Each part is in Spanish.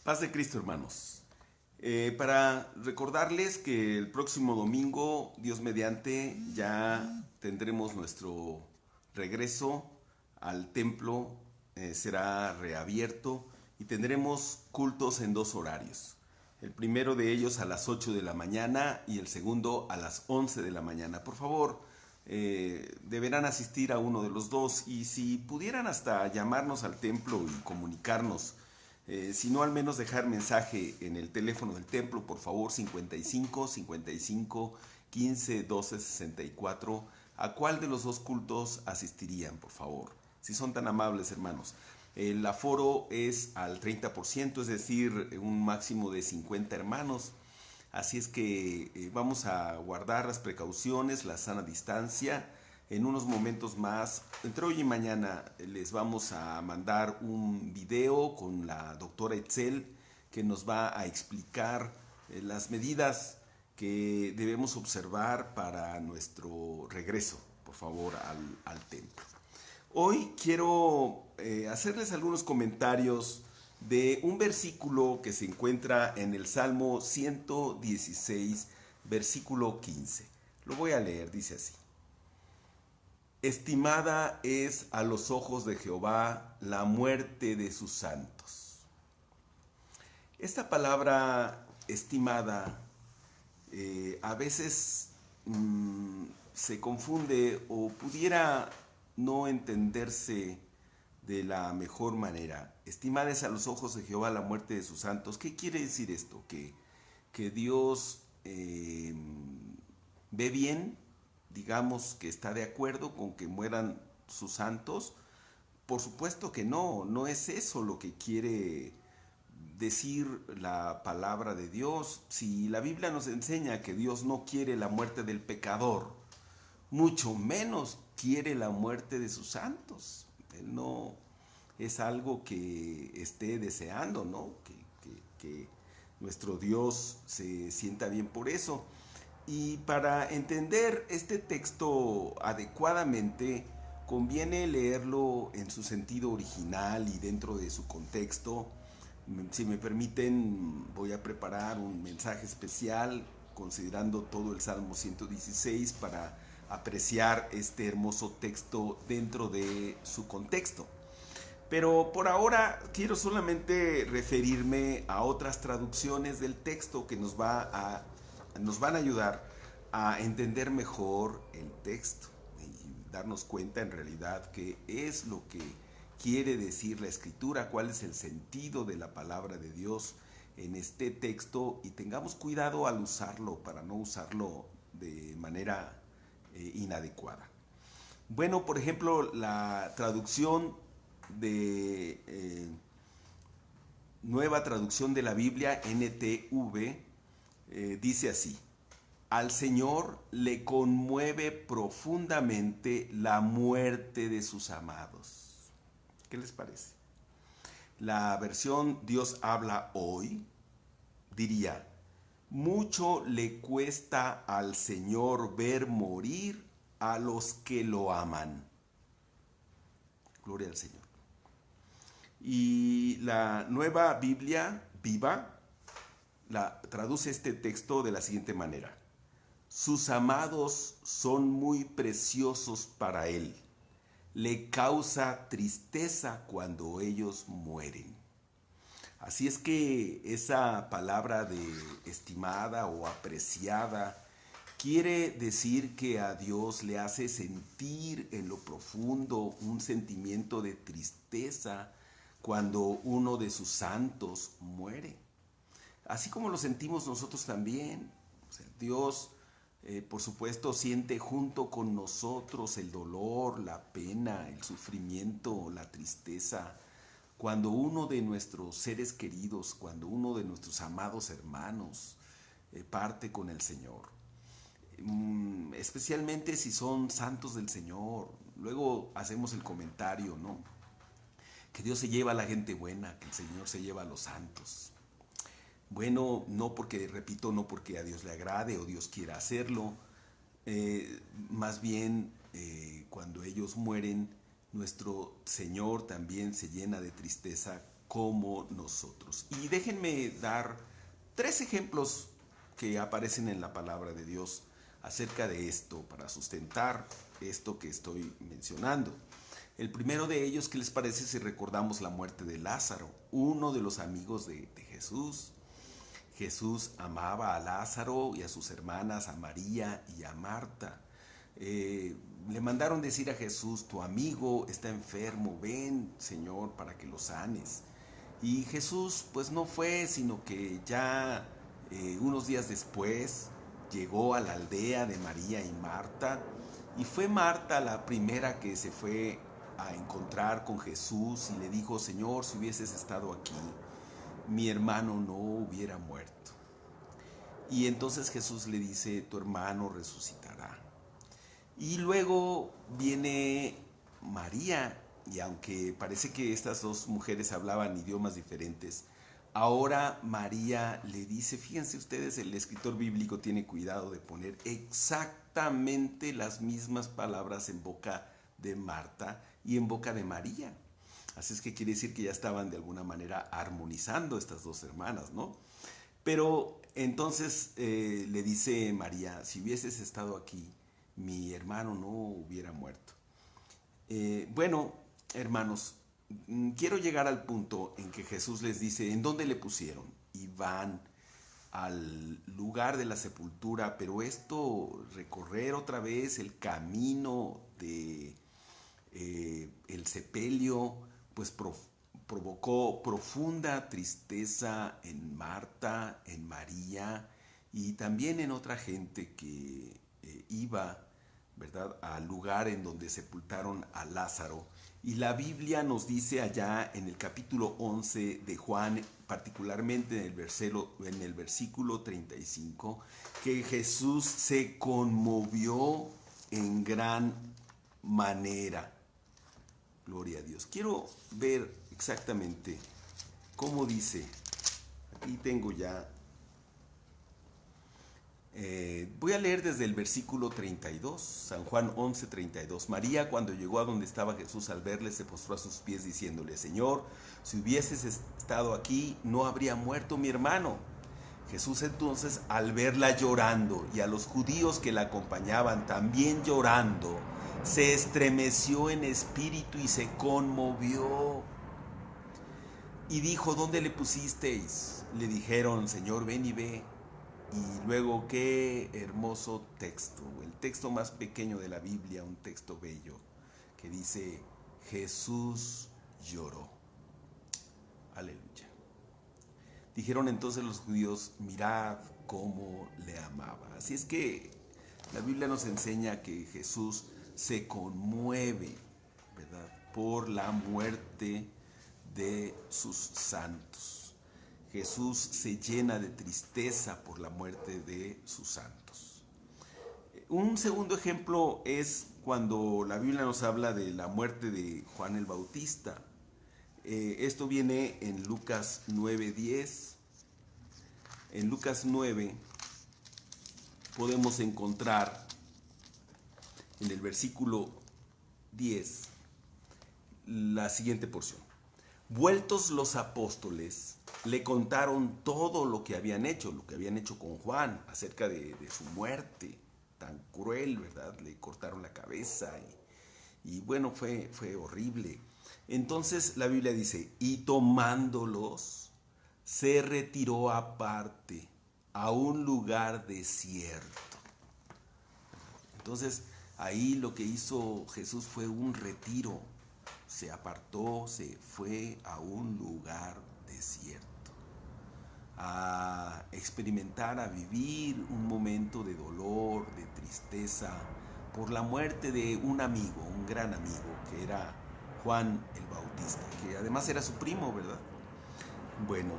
Paz de Cristo, hermanos. Para recordarles que el próximo domingo, Dios mediante, ya tendremos nuestro regreso al templo, será reabierto y tendremos cultos en dos horarios. El primero de ellos a las 8 de la mañana y el segundo a las 11 de la mañana. Por favor, deberán asistir a uno de los dos y si pudieran hasta llamarnos al templo y comunicarnos, si no al menos dejar mensaje en el teléfono del templo, por favor, 55 55 15 12 64. ¿A cuál de los dos cultos asistirían, por favor? Si son tan amables, hermanos. El aforo es al 30%, es decir, un máximo de 50 hermanos. Así es que vamos a guardar las precauciones, la sana distancia. En unos momentos más, entre hoy y mañana, les vamos a mandar un video con la doctora Etzel que nos va a explicar las medidas que debemos observar para nuestro regreso, por favor, al templo. Hoy quiero hacerles algunos comentarios de un versículo que se encuentra en el Salmo 116, versículo 15. Lo voy a leer, dice así. Estimada es a los ojos de Jehová la muerte de sus santos. Esta palabra estimada a veces se confunde o pudiera no entenderse de la mejor manera. Estimada es a los ojos de Jehová la muerte de sus santos. ¿Qué quiere decir esto? Que Dios ve bien, digamos que está de acuerdo con que mueran sus santos. Por supuesto que no, no es eso lo que quiere decir la palabra de Dios. Si la Biblia nos enseña que Dios no quiere la muerte del pecador, mucho menos quiere la muerte de sus santos. Él no es algo que esté deseando, ¿no? Que nuestro Dios se sienta bien por eso. Y para entender este texto adecuadamente, conviene leerlo en su sentido original y dentro de su contexto. Si me permiten, voy a preparar un mensaje especial considerando todo el Salmo 116 para apreciar este hermoso texto dentro de su contexto. Pero por ahora quiero solamente referirme a otras traducciones del texto que nos van a ayudar a entender mejor el texto y darnos cuenta en realidad qué es lo que quiere decir la escritura, cuál es el sentido de la palabra de Dios en este texto y tengamos cuidado al usarlo para no usarlo de manera inadecuada. Bueno, por ejemplo, la traducción de Nueva Traducción de la Biblia, NTV, dice así: al Señor le conmueve profundamente la muerte de sus amados. ¿Qué les parece? La versión Dios habla hoy diría: mucho le cuesta al Señor ver morir a los que lo aman. Gloria al Señor. Y la Nueva Biblia Viva traduce este texto de la siguiente manera: sus amados son muy preciosos para Él. Le causa tristeza cuando ellos mueren. Así es que esa palabra de estimada o apreciada quiere decir que a Dios le hace sentir en lo profundo un sentimiento de tristeza cuando uno de sus santos muere. Así como lo sentimos nosotros también. O sea, Dios, por supuesto, siente junto con nosotros el dolor, la pena, el sufrimiento, la tristeza, cuando uno de nuestros seres queridos, cuando uno de nuestros amados hermanos parte con el Señor. Especialmente si son santos del Señor. Luego hacemos el comentario, ¿no? Que Dios se lleva a la gente buena, que el Señor se lleva a los santos. Bueno, no porque, repito, no porque a Dios le agrade o Dios quiera hacerlo, más bien cuando ellos mueren, nuestro Señor también se llena de tristeza como nosotros. Y déjenme dar 3 ejemplos que aparecen en la palabra de Dios acerca de esto, para sustentar esto que estoy mencionando. El primero de ellos, ¿qué les parece si recordamos la muerte de Lázaro, uno de los amigos de Jesús? Jesús amaba a Lázaro y a sus hermanas, a María y a Marta. Le mandaron decir a Jesús: tu amigo está enfermo, ven, Señor, para que lo sanes. Y Jesús pues no fue, sino que ya unos días después llegó a la aldea de María y Marta, y fue Marta la primera que se fue a encontrar con Jesús y le dijo: Señor, si hubieses estado aquí, mi hermano no hubiera muerto. Y entonces Jesús le dice: tu hermano resucitará. Y luego viene María, y aunque parece que estas dos mujeres hablaban idiomas diferentes, ahora María le dice, fíjense ustedes, el escritor bíblico tiene cuidado de poner exactamente las mismas palabras en boca de Marta y en boca de María. Así es que quiere decir que ya estaban de alguna manera armonizando estas dos hermanas, ¿no? Pero entonces le dice María: si hubieses estado aquí, mi hermano no hubiera muerto. Bueno, hermanos, quiero llegar al punto en que Jesús les dice en dónde le pusieron, y van al lugar de la sepultura, pero esto, recorrer otra vez el camino de el sepelio, pues provocó profunda tristeza en Marta, en María y también en otra gente que iba, ¿verdad?, al lugar en donde sepultaron a Lázaro. Y la Biblia nos dice allá en el capítulo 11 de Juan, particularmente en el versículo 35, que Jesús se conmovió en gran manera. Gloria a Dios. Quiero ver exactamente cómo dice. Aquí tengo ya. Voy a leer desde el versículo 32, San Juan 11, 32. María, cuando llegó a donde estaba Jesús, al verle, se postró a sus pies diciéndole: Señor, si hubieses estado aquí, no habría muerto mi hermano. Jesús entonces, al verla llorando y a los judíos que la acompañaban también llorando, se estremeció en espíritu y se conmovió. Y dijo: ¿dónde le pusisteis? Le dijeron: Señor, ven y ve. Y luego, qué hermoso texto, el texto más pequeño de la Biblia, un texto bello, que dice: Jesús lloró. Aleluya. Dijeron entonces los judíos: mirad cómo le amaba. Así es que la Biblia nos enseña que Jesús se conmueve, ¿verdad?, por la muerte de sus santos. Jesús se llena de tristeza por la muerte de sus santos. Un segundo ejemplo es cuando la Biblia nos habla de la muerte de Juan el Bautista. Esto viene en Lucas 9:10. En Lucas 9 podemos encontrar en el versículo 10 la siguiente porción. Vueltos los apóstoles, le contaron todo lo que habían hecho con Juan, acerca de su muerte tan cruel, ¿verdad? Le cortaron la cabeza y bueno, fue horrible. Entonces la Biblia dice: y tomándolos, se retiró aparte a un lugar desierto. Entonces ahí lo que hizo Jesús fue un retiro. Se apartó, se fue a un lugar desierto a experimentar, a vivir un momento de dolor, de tristeza por la muerte de un amigo, un gran amigo, que era Juan el Bautista, que además era su primo, ¿verdad? Bueno,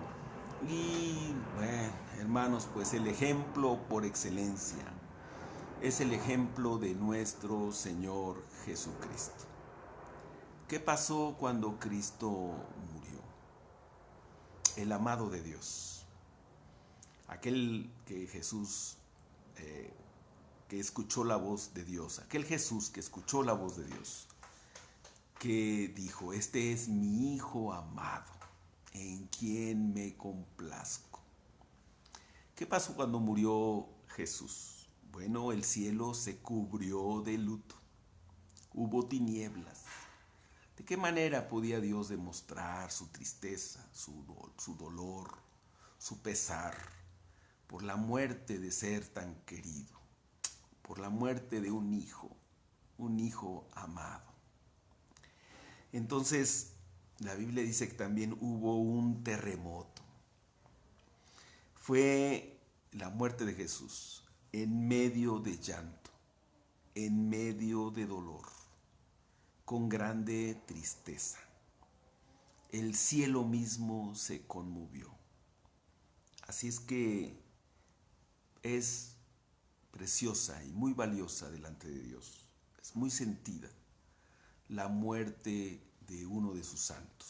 hermanos, pues el ejemplo por excelencia es el ejemplo de nuestro Señor Jesucristo. ¿Qué pasó cuando Cristo murió? El amado de Dios, aquel que Jesús, que escuchó la voz de Dios, aquel Jesús que escuchó la voz de Dios, que dijo: este es mi Hijo amado, en quien me complazco. ¿Qué pasó cuando murió Jesús? Bueno, el cielo se cubrió de luto. Hubo tinieblas. ¿De qué manera podía Dios demostrar su tristeza, su dolor, su pesar por la muerte de ser tan querido, por la muerte de un hijo amado? Entonces, la Biblia dice que también hubo un terremoto. Fue la muerte de Jesús en medio de llanto, en medio de dolor, con grande tristeza. El cielo mismo se conmovió. Así es que es preciosa y muy valiosa delante de Dios. Es muy sentida la muerte de uno de sus santos.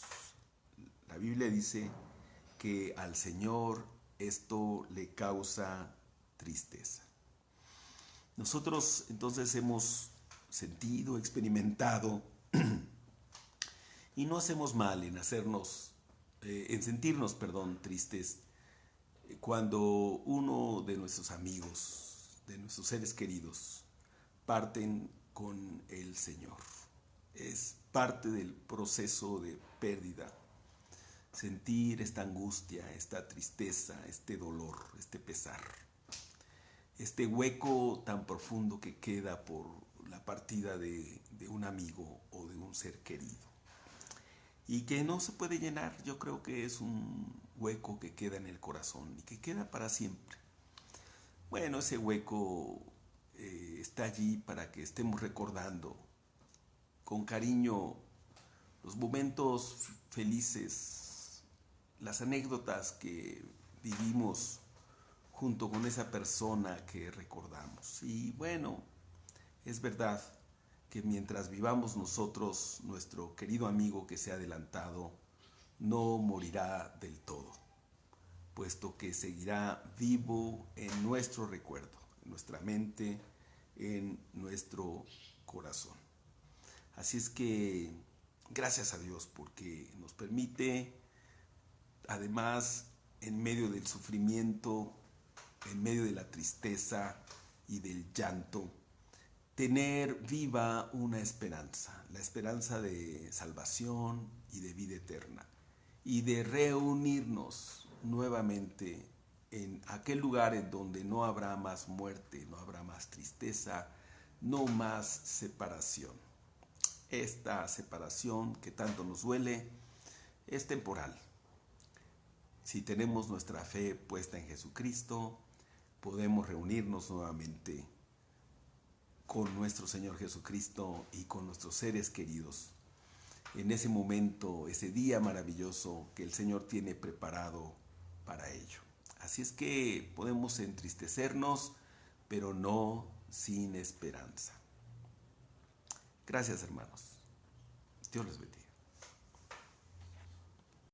La Biblia dice que al Señor esto le causa tristeza. Nosotros entonces hemos sentido, experimentado, y no hacemos mal en sentirnos, tristes cuando uno de nuestros amigos, de nuestros seres queridos, parten con el Señor. Es parte del proceso de pérdida. Sentir esta angustia, esta tristeza, este dolor, este pesar. Este hueco tan profundo que queda por la partida de un amigo o de un ser querido. Y que no se puede llenar. Yo creo que es un hueco que queda en el corazón y que queda para siempre. Bueno, ese hueco está allí para que estemos recordando con cariño los momentos felices, las anécdotas que vivimos junto con esa persona que recordamos. Y bueno, es verdad que mientras vivamos nosotros, nuestro querido amigo que se ha adelantado no morirá del todo, puesto que seguirá vivo en nuestro recuerdo, en nuestra mente, en nuestro corazón. Así es que gracias a Dios porque nos permite, además, en medio del sufrimiento, en medio de la tristeza y del llanto, tener viva una esperanza, la esperanza de salvación y de vida eterna, y de reunirnos nuevamente en aquel lugar en donde no habrá más muerte, no habrá más tristeza, no más separación. Esta separación que tanto nos duele es temporal. Si tenemos nuestra fe puesta en Jesucristo, podemos reunirnos nuevamente con nuestro Señor Jesucristo y con nuestros seres queridos en ese momento, ese día maravilloso que el Señor tiene preparado para ello. Así es que podemos entristecernos, pero no sin esperanza. Gracias, hermanos. Dios les bendiga.